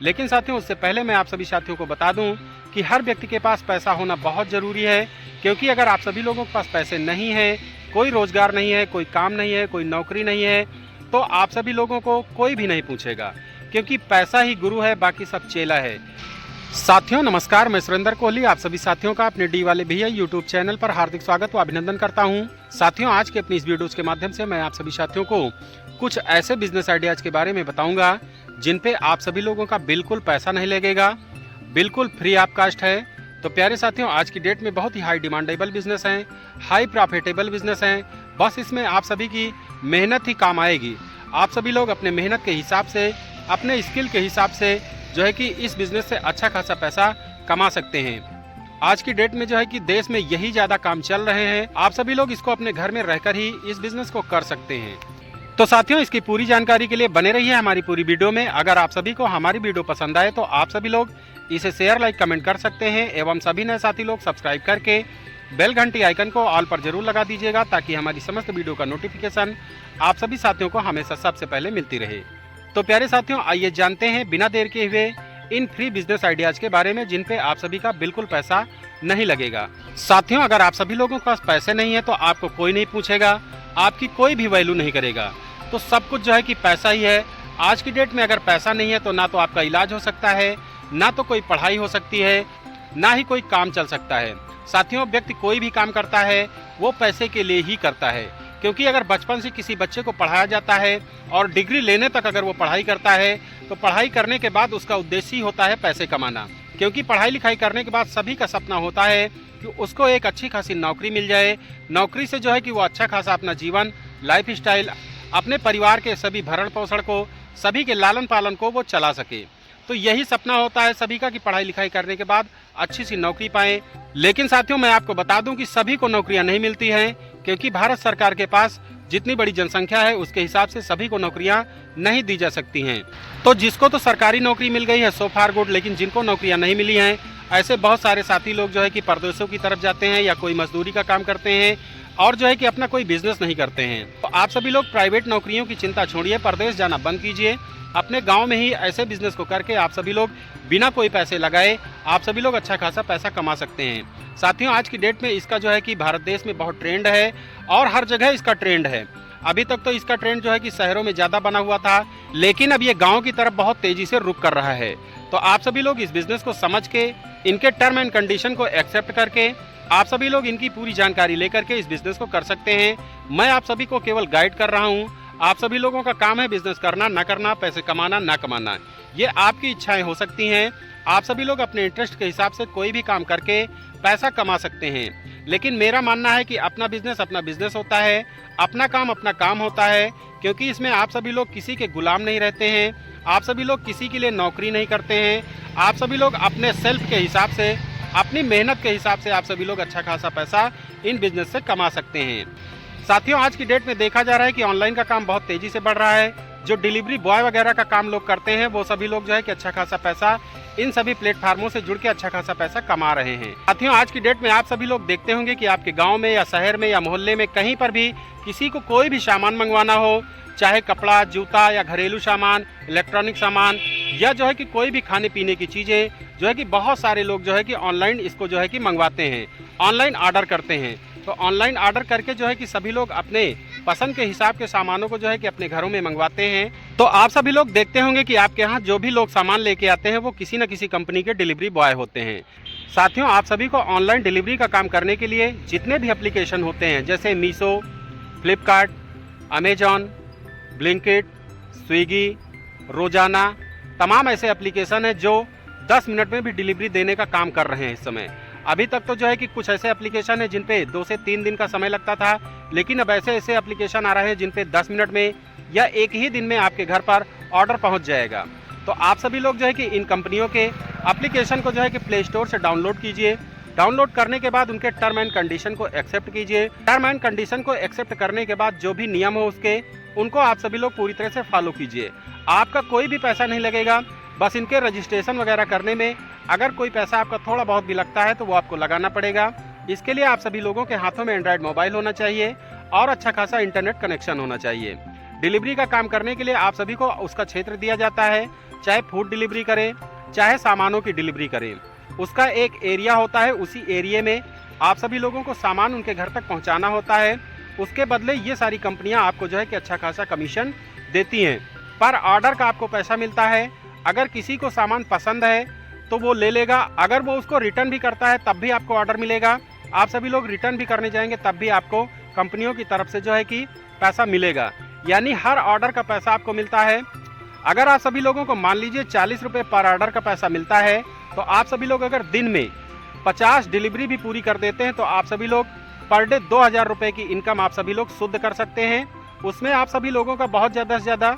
लेकिन साथियों उससे पहले मैं आप सभी साथियों को बता दूं कि हर व्यक्ति के पास पैसा होना बहुत ज़रूरी है, क्योंकि अगर आप सभी लोगों के पास पैसे नहीं हैं, कोई रोज़गार नहीं है, कोई काम नहीं है, कोई नौकरी नहीं है, तो आप सभी लोगों को कोई भी नहीं पूछेगा, क्योंकि पैसा ही गुरु है, बाकी सब चेला है। साथियों नमस्कार, मैं सुरेंद्र कोहली आप सभी साथियों का अपने डी वाले भैया यूट्यूब चैनल पर हार्दिक स्वागत व अभिनंदन करता हूं। साथियों आज के अपनी इस वीडियोस के माध्यम से मैं आप सभी साथियों को कुछ ऐसे बिजनेस आइडियाज के बारे में बताऊंगा जिन पे आप सभी लोगों का बिल्कुल पैसा नहीं लगेगा, बिल्कुल फ्री ऑफ कास्ट है। तो प्यारे साथियों आज की डेट में बहुत ही हाई डिमांडेबल बिजनेस है, हाई प्रॉफिटेबल बिजनेस है। बस इसमें आप सभी की मेहनत ही काम आएगी। आप सभी लोग अपने मेहनत के हिसाब से, अपने स्किल के हिसाब से जो है कि इस बिजनेस से अच्छा खासा पैसा कमा सकते हैं। आज की डेट में जो है कि देश में यही ज्यादा काम चल रहे हैं। आप सभी लोग इसको अपने घर में रहकर ही इस बिजनेस को कर सकते हैं। तो साथियों इसकी पूरी जानकारी के लिए बने रहिए हमारी पूरी वीडियो में। अगर आप सभी को हमारी वीडियो पसंद आए तो आप सभी लोग इसे शेयर लाइक कमेंट कर सकते हैं एवं सभी नए साथी लोग सब्सक्राइब करके बेल घंटी आइकन को ऑल पर जरूर लगा दीजिएगा, ताकि हमारी समस्त वीडियो का नोटिफिकेशन आप सभी साथियों को हमेशा सबसे पहले मिलती रहे। तो प्यारे साथियों आइए जानते हैं बिना देर के हुए इन फ्री बिजनेस आइडियाज के बारे में जिन पे आप सभी का बिल्कुल पैसा नहीं लगेगा। साथियों अगर आप सभी लोगों के पास पैसे नहीं है तो आपको कोई नहीं पूछेगा, आपकी कोई भी वैल्यू नहीं करेगा। तो सब कुछ जो है कि पैसा ही है। आज की डेट में अगर पैसा नहीं है तो ना तो आपका इलाज हो सकता है, ना तो कोई पढ़ाई हो सकती है, ना ही कोई काम चल सकता है। साथियों व्यक्ति कोई भी काम करता है वो पैसे के लिए ही करता है, क्योंकि अगर बचपन से किसी बच्चे को पढ़ाया जाता है और डिग्री लेने तक अगर वो पढ़ाई करता है तो पढ़ाई करने के बाद उसका उद्देश्य ही होता है पैसे कमाना। क्योंकि पढ़ाई लिखाई करने के बाद सभी का सपना होता है कि उसको एक अच्छी खासी नौकरी मिल जाए, नौकरी से जो है कि वो अच्छा खासा अपना जीवन, लाइफ स्टाइल, अपने परिवार के सभी भरण पोषण को, सभी के लालन पालन को वो चला सके। तो यही सपना होता है सभी का कि पढ़ाई लिखाई करने के बाद अच्छी सी नौकरी पाएं। लेकिन साथियों मैं आपको बता दूं कि सभी को नौकरियां नहीं मिलती हैं, क्योंकि भारत सरकार के पास जितनी बड़ी जनसंख्या है उसके हिसाब से सभी को नौकरियां नहीं दी जा सकती हैं। तो जिसको तो सरकारी नौकरी मिल गई है सो फार गुड, लेकिन जिनको नौकरियां नहीं मिली हैं ऐसे बहुत सारे साथी लोग जो है कि परदेशों की तरफ जाते हैं या कोई मजदूरी का काम करते हैं और जो है कि अपना कोई बिजनेस नहीं करते हैं। तो आप सभी लोग प्राइवेट नौकरियों की चिंता छोड़िए, परदेश जाना बंद कीजिए। अपने गांव में ही ऐसे बिजनेस को करके आप सभी लोग बिना कोई पैसे लगाए आप सभी लोग अच्छा खासा पैसा कमा सकते हैं। साथियों आज की डेट में इसका जो है कि भारत देश में बहुत ट्रेंड है और हर जगह इसका ट्रेंड है। अभी तक तो इसका ट्रेंड जो है कि शहरों में ज़्यादा बना हुआ था, लेकिन अब ये गाँव की तरफ बहुत तेजी से रुख कर रहा है। तो आप सभी लोग इस बिजनेस को समझ के, इनके टर्म एंड कंडीशन को एक्सेप्ट करके आप सभी लोग इनकी पूरी जानकारी लेकर के इस बिजनेस को कर सकते हैं। मैं आप सभी को केवल गाइड कर रहा हूँ। आप सभी लोगों का काम है बिजनेस करना ना करना, पैसे कमाना ना कमाना, ये आपकी इच्छाएं हो सकती हैं। आप सभी लोग अपने इंटरेस्ट के हिसाब से कोई भी काम करके पैसा कमा सकते हैं। लेकिन मेरा मानना है कि अपना बिजनेस होता है, अपना काम होता है, क्योंकि इसमें आप सभी लोग किसी के गुलाम नहीं रहते हैं, आप सभी लोग किसी के लिए नौकरी नहीं करते हैं। आप सभी लोग अपने सेल्फ के हिसाब से, अपनी मेहनत के हिसाब से आप सभी लोग अच्छा खासा पैसा इन बिजनेस से कमा सकते हैं। साथियों आज की डेट में देखा जा रहा है कि ऑनलाइन का काम बहुत तेजी से बढ़ रहा है। जो डिलीवरी बॉय वगैरह का काम लोग करते हैं वो सभी लोग जो है कि अच्छा खासा पैसा इन सभी प्लेटफार्मों से जुड़ के अच्छा खासा पैसा कमा रहे हैं। साथियों आज की डेट में आप सभी लोग देखते होंगे कि आपके गांव में या शहर में या मोहल्ले में कहीं पर भी किसी को कोई भी सामान मंगवाना हो, चाहे कपड़ा, जूता या घरेलू सामान, इलेक्ट्रॉनिक सामान या जो है कि कोई भी खाने पीने की चीज़ें, जो है कि बहुत सारे लोग जो है कि ऑनलाइन इसको जो है कि मंगवाते हैं, ऑनलाइन ऑर्डर करते हैं। तो ऑनलाइन ऑर्डर करके जो है कि सभी लोग अपने पसंद के हिसाब के सामानों को जो है कि अपने घरों में मंगवाते हैं। तो आप सभी लोग देखते होंगे कि आपके यहाँ जो भी लोग सामान लेके आते हैं वो किसी न किसी कंपनी के डिलीवरी बॉय होते हैं। साथियों आप सभी को ऑनलाइन डिलीवरी का काम करने के लिए जितने भी एप्लीकेशन होते हैं जैसे Meesho, Flipkart, Amazon, Blinkit, Swiggy, रोजाना, तमाम ऐसे एप्लीकेशन हैं जो 10 मिनट में भी डिलीवरी देने का काम कर रहे हैं इस समय। अभी तक तो जो है कि कुछ ऐसे एप्लीकेशन है जिन पे 2 से 3 दिन का समय लगता था, लेकिन अब ऐसे ऐसे एप्लीकेशन आ रहे हैं जिन पे 10 मिनट में या एक ही दिन में आपके घर पर ऑर्डर पहुंच जाएगा। तो आप सभी लोग जो है कि इन कंपनियों के एप्लीकेशन को जो है कि प्ले स्टोर से डाउनलोड कीजिए। डाउनलोड करने के बाद उनके टर्म एंड कंडीशन को एक्सेप्ट कीजिए। टर्म एंड कंडीशन को एक्सेप्ट करने के बाद जो भी नियम हो उसके, उनको आप सभी लोग पूरी तरह से फॉलो कीजिए। आपका कोई भी पैसा नहीं लगेगा, बस इनके रजिस्ट्रेशन वगैरह करने में अगर कोई पैसा आपका थोड़ा बहुत भी लगता है तो वो आपको लगाना पड़ेगा। इसके लिए आप सभी लोगों के हाथों में एंड्रॉयड मोबाइल होना चाहिए और अच्छा खासा इंटरनेट कनेक्शन होना चाहिए। डिलीवरी का काम करने के लिए आप सभी को उसका क्षेत्र दिया जाता है। चाहे फूड डिलीवरी करें, चाहे सामानों की डिलीवरी करें, उसका एक एरिया होता है। उसी एरिया में आप सभी लोगों को सामान उनके घर तक पहुंचाना होता है। उसके बदले ये सारी कंपनियां आपको जो है कि अच्छा खासा कमीशन देती हैं। पर ऑर्डर का आपको पैसा मिलता है। अगर किसी को सामान पसंद है तो वो ले लेगा, अगर वो उसको रिटर्न भी करता है तब भी आपको ऑर्डर मिलेगा। आप सभी लोग रिटर्न भी करने जाएंगे तब भी आपको कंपनियों की तरफ से जो है कि पैसा मिलेगा, यानी हर ऑर्डर का पैसा आपको मिलता है। अगर आप सभी लोगों को मान लीजिए 40 रुपये पर ऑर्डर का पैसा मिलता है, तो आप सभी लोग अगर दिन में 50 डिलीवरी भी पूरी कर देते हैं तो आप सभी लोग पर डे 2000 रुपये की इनकम आप सभी लोग शुद्ध कर सकते हैं। उसमें आप सभी लोगों का बहुत ज़्यादा से ज़्यादा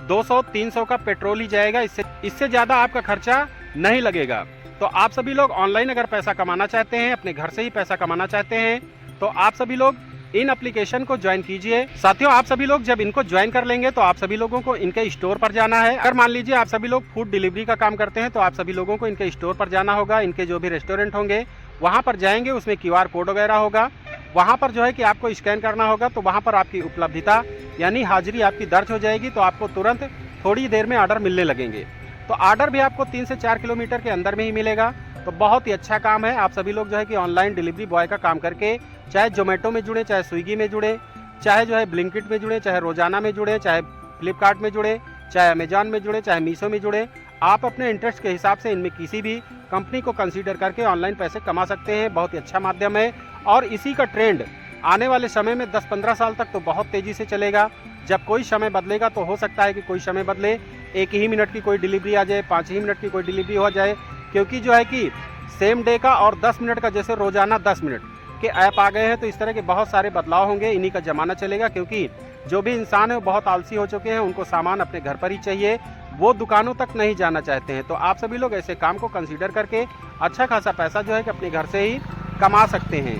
200-300 का पेट्रोल ही जाएगा, इससे ज़्यादा आपका खर्चा नहीं लगेगा। तो आप सभी लोग ऑनलाइन अगर पैसा कमाना चाहते हैं, अपने घर से ही पैसा कमाना चाहते हैं, तो आप सभी लोग इन एप्लीकेशन को ज्वाइन कीजिए। साथियों, आप सभी लोग जब इनको ज्वाइन कर लेंगे तो आप सभी लोगों को इनके स्टोर पर जाना है। अगर मान लीजिए आप सभी लोग फूड डिलीवरी का काम करते हैं तो आप सभी लोगों को इनके स्टोर पर जाना होगा। इनके जो भी रेस्टोरेंट होंगे वहाँ पर जाएंगे, उसमें QR कोड वगैरह होगा, वहाँ पर जो है कि आपको स्कैन करना होगा। तो वहाँ पर आपकी उपलब्धता यानी हाजिरी आपकी दर्ज हो जाएगी, तो आपको तुरंत थोड़ी देर में ऑर्डर मिलने लगेंगे। तो ऑर्डर भी आपको 3 से 4 किलोमीटर के अंदर में ही मिलेगा। तो बहुत ही अच्छा काम है। आप सभी लोग जो है कि ऑनलाइन डिलीवरी बॉय का काम करके चाहे जोमेटो में जुड़े, चाहे स्विगी में जुड़े, चाहे जो है ब्लिंकिट में जुड़े, चाहे रोजाना में जुड़े, चाहे फ्लिपकार्ट में जुड़े, चाहे अमेजॉन में जुड़े, चाहे मीशो में जुड़े, आप अपने इंटरेस्ट के हिसाब से इनमें किसी भी कंपनी को कंसीडर करके ऑनलाइन पैसे कमा सकते हैं। बहुत ही अच्छा माध्यम है और इसी का ट्रेंड आने वाले समय में 10-15 साल तक तो बहुत तेज़ी से चलेगा। जब कोई समय बदलेगा तो हो सकता है कि कोई समय बदले, 1 ही मिनट की कोई डिलीवरी आ जाए, 5 ही मिनट की कोई डिलीवरी हो जाए, क्योंकि जो है कि सेम डे का और 10 मिनट का, जैसे रोजाना 10 मिनट के ऐप आ गए हैं, तो इस तरह के बहुत सारे बदलाव होंगे। इन्हीं का ज़माना चलेगा, क्योंकि जो भी इंसान है वो बहुत आलसी हो चुके हैं, उनको सामान अपने घर पर ही चाहिए, वो दुकानों तक नहीं जाना चाहते हैं। तो आप सभी लोग ऐसे काम को कंसीडर करके अच्छा खासा पैसा जो है कि अपने घर से ही कमा सकते हैं।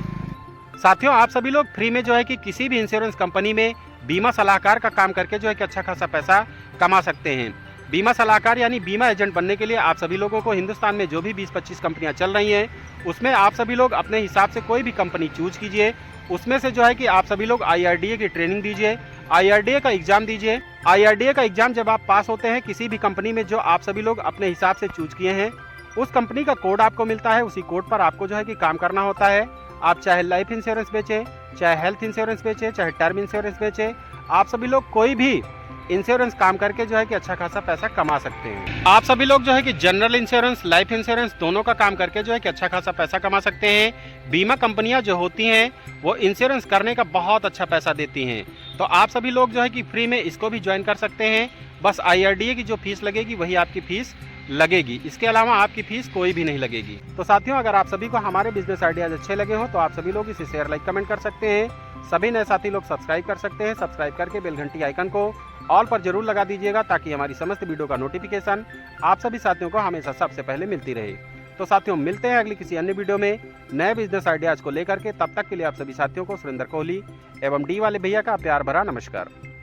साथियों, आप सभी लोग फ्री में जो है कि किसी भी इंश्योरेंस कंपनी में बीमा सलाहकार का काम करके जो है कि अच्छा खासा पैसा कमा सकते हैं। बीमा सलाहकार यानी बीमा एजेंट बनने के लिए आप सभी लोगों को हिंदुस्तान में जो भी 20-25 कंपनियां चल रही हैं, उसमें आप सभी लोग अपने हिसाब से कोई भी कंपनी चूज कीजिए। उसमें से जो है कि आप सभी लोग IRDA की ट्रेनिंग दीजिए, IRDA का एग्जाम दीजिए। IRDA का एग्जाम जब आप पास होते हैं किसी भी कंपनी में जो आप सभी लोग अपने हिसाब से चूज किए हैं, उस कंपनी का कोड आपको मिलता है। उसी कोड पर आपको जो है कि काम करना होता है। आप चाहे लाइफ इंश्योरेंस बेचें, चाहे हेल्थ इंश्योरेंस बेचें, चाहे टर्म इंश्योरेंस बेचें, आप सभी लोग कोई भी इंश्योरेंस काम करके जो है कि अच्छा खासा पैसा कमा सकते हैं। आप सभी लोग जो है कि जनरल इंश्योरेंस, लाइफ इंश्योरेंस दोनों का काम करके जो है कि अच्छा खासा पैसा कमा सकते हैं। बीमा कंपनियां जो होती हैं वो इंश्योरेंस करने का बहुत अच्छा पैसा देती हैं। तो आप सभी लोग जो है कि फ्री में इसको भी ज्वाइन कर सकते हैं। बस IRDA की जो फीस लगेगी वही आपकी फीस लगेगी, इसके अलावा आपकी फीस कोई भी नहीं लगेगी। तो साथियों, अगर आप सभी को हमारे बिजनेस आइडियाज अच्छे लगे हो तो आप सभी लोग इसे शेयर, लाइक, कमेंट कर सकते हैं। सभी नए साथी लोग सब्सक्राइब कर सकते हैं। सब्सक्राइब करके बेल घंटी आइकन को ऑल पर जरूर लगा दीजिएगा, ताकि हमारी समस्त वीडियो का नोटिफिकेशन आप सभी साथियों को हमेशा सबसे पहले मिलती रहे। तो साथियों, मिलते हैं अगली किसी अन्य वीडियो में नए बिजनेस आइडियाज को लेकर के। तब तक के लिए आप सभी साथियों को सुरेंद्र कोहली एवं डी वाले भैया का प्यार भरा नमस्कार।